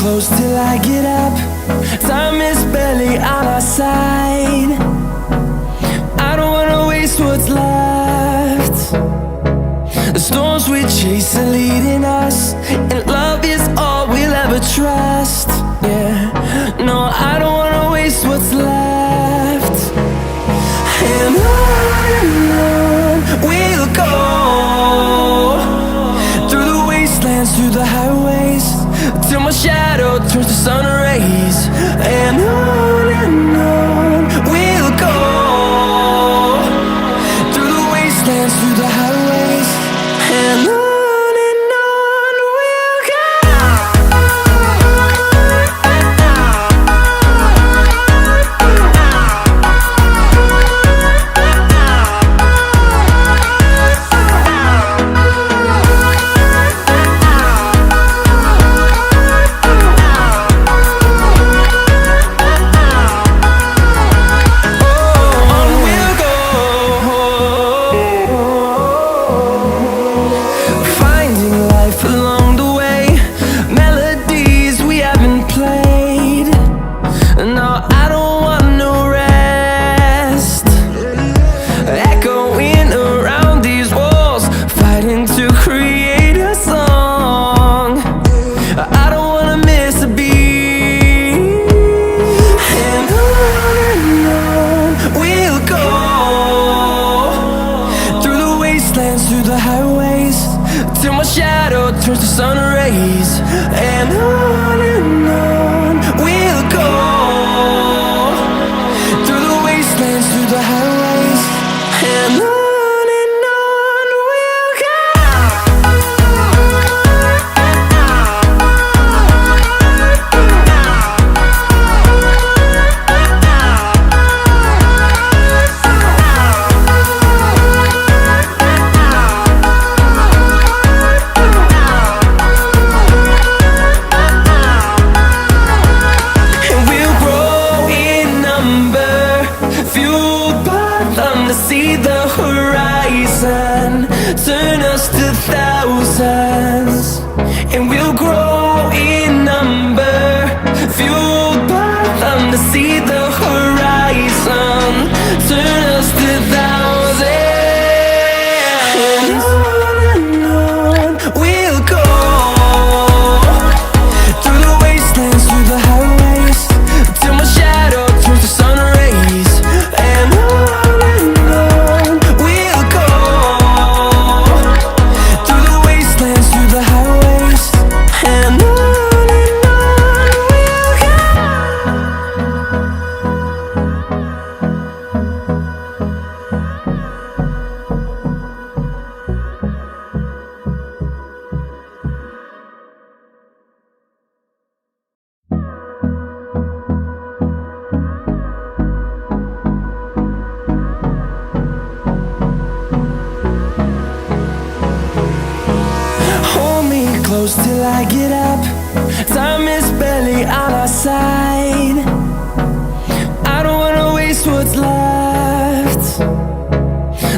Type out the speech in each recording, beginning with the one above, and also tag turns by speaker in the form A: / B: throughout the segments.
A: close till I get up. Time is barely on our side. I don't wanna waste what's left. The storms we chase are leading us, and love is all we'll ever trust. Yeah, no, I don't wanna waste what's left. And on we'll go, through the wastelands, through the highways, till my shadow turns to sun rays. And on we'll go, through the wastelands, through the highways, and on. Through the highways, till my shadow turns to sun rays. And on we'll go, through the wastelands, through the highways, and on. See the horizon turn us to thousands, and we'll grow in number, fueled by them. To see the horizon turn us to thousands, and on we'll go, through the wastelands, through the highways, till my shadow turns to sun rays. And close till I get up. Time is barely on our side. I don't wanna waste what's left.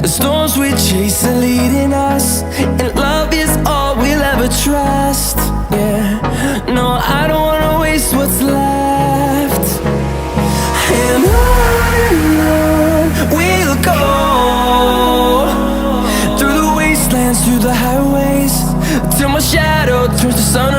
A: The storms we chase are leading us, and love is all we'll ever trust. Yeah, no, I don't wanna waste what's left. And on we'll go, through the wastelands, through the highways, till my shadow turns to sun